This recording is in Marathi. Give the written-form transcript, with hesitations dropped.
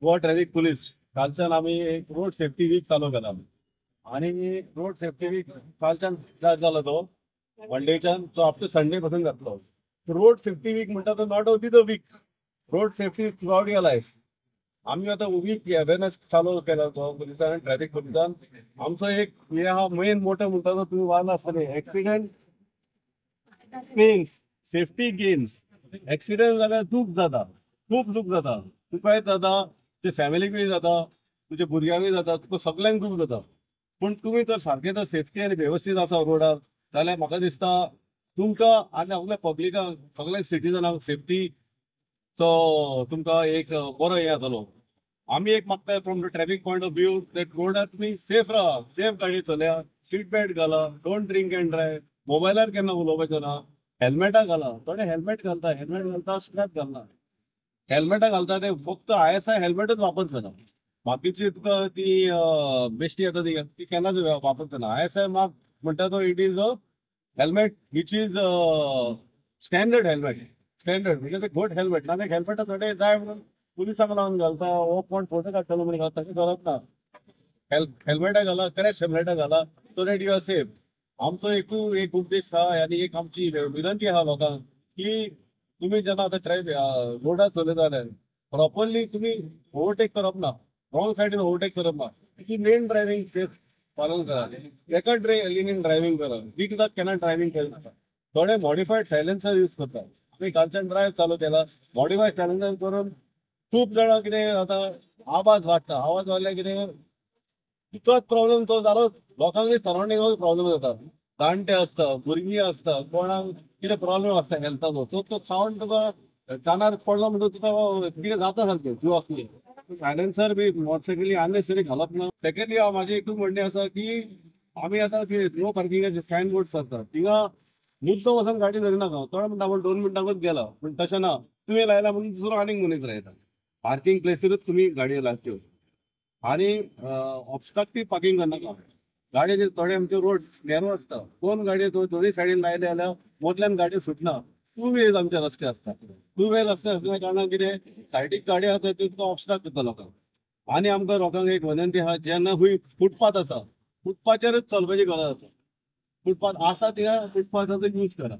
गोवा ट्रॅफिक पोलीस कालच्यान आम्ही एक रोड सेफ्टी वीक चालू केला आणि रोड सेफ्टी वीक कालच्यान स्टार्ट झाला तो मंडेच्यान तो आफ्टर संडे पासून जातलो. रोड सेफ्टी वीक म्हणटा तो not only the week, road safety throughout your life. आम्ही आता वीक अवेअरनेस चालू केला तो पुलिसान, ट्रॅफिक पुलिसान. आमचो एक हे हा मेन मोठो म्हणटा तो तुम्ही वाचला आसतले, accident pains safety gains. Accident जाल्यार खूप जाता, खूप दूख जाता, तुकाय जाता, ते फॅमिलीकूय जाता, तुझ्या भुरग्यांकूय जाता, तुका सगळ्यांक दूख जाता. पण तुम्ही जर सारखे जर सेफ्टी आनी वेवस्थीत आसा रोडार जाल्यार म्हाका दिसता तुमकां आनी आपल्या पब्लिकांक सगळ्या सिटीजनांक सेफ्टीचो तुमकां एक बरो हे जातलो. आम्ही एक मागताय from the traffic point of view that रोडार तुम्ही सेफ राहा, सेफ गाडी चलया, सीट बेल्ट घाला, डोंट ड्रिंक अँड ड्रायव्ह, मोबायलार केन्ना उलोवपाचें ना, हेल्मेटां घाला. थोडे हेल्मेट घालता, हेल्मेट घालता स्ट्रॅप घालना. हेल्मेटां घालता ते फक्त ISI हेल्मेटच वापरतना, बाकीची तुका ती बेश्टी येता ती केन्नाच वापरतना. ISI मार्क म्हणटा तो it is a helmet which is standard helmet. Standard म्हणजे ते गुड हेल्मेट ना, हेल्मेटा थोडे जाय म्हणून पुलिसांक लावन घालता हो कोण फोटो काडटलो म्हणून घालता, तशें करप ना. हेल्मेटां घाला, क्रॅश हेल्मेटां घाला, so that you are safe. आमचो एक उपदेश आहा आनी एक आमची विनंती आहा लोकांक की तुम्ही जेन्ना आता रोडार चलयता जाल्यार प्रॉपरली तुम्ही ओव्हरटेक करप ना, रॉंग सायडीन ओव्हरटेक करप ना. तुजी लेन ड्रायव्हिंग सेफ पालन करा, सेकंड लेनीन ड्रायव्हिंग करा, वीक जात केन्ना ड्रायव्हिंग करनाका. थोडे मॉडिफायड सायलेन्सर यूज करतात. आम्ही कालच्यान ड्रायव्ह चालू केला, मॉडिफायड सायलेन्सर करून खूप जाणां कितें जाता, आवाज वाडटा, आवाज वाडल्यार कितें तितकोच प्रॉब्लेम तो जालो, लोकांकूय सरावंडिंगाक प्रॉब्लेम जाता. जाणटे असता, भुरगीं असता, कोणाक कितें प्रॉब्लेम आसता हेल्थाचो, तो सावंड तुका कानार पडलो म्हणटून तुका कितें जाता सारकें जिवाक. सायलेन्सर बी मोटरसायकली अननेसरी घालप ना. सेकंडली म्हाजी एकूच म्हणणी आसा की आमी आतां नो पार्किंगाचे सायन बोर्ड्स आसता थिंगा मुद्दम वचून गाडी धरनाका. तो म्हणटा 2 मिनटांकूच गेला, पूण तशें ना. तुवें लायला म्हणून दुसरो आनीक मनीस लायता. पार्किंग प्लेसीरूच तुम्ही गाडयो लावच्यो आणि ऑब्स्ट्रक्टिव्ह पार्किंग करनाका. गाडयेचे थोडे आमचे रोड नॅरो आसता, दोन गाडयो दोन्ही सायडीन लायले जाल्यार मदल्यान गाडयो सुटना. टू वेज आमचे रस्ते आसता, टू वेज रस्ते असल्या कारणान कितें सायडीक गाडी आसा त्यो तुका ऑब्स्ट्रक्ट करता लोकांक. आनी आमकां लोकांक एक विनंती आहा, जेन्ना खूंय फुटपाथ आसा फुटपाथाचेरच चलपाची गरज आसा. फुटपाथ आसा त्या फुटपाथाचो यूज करा.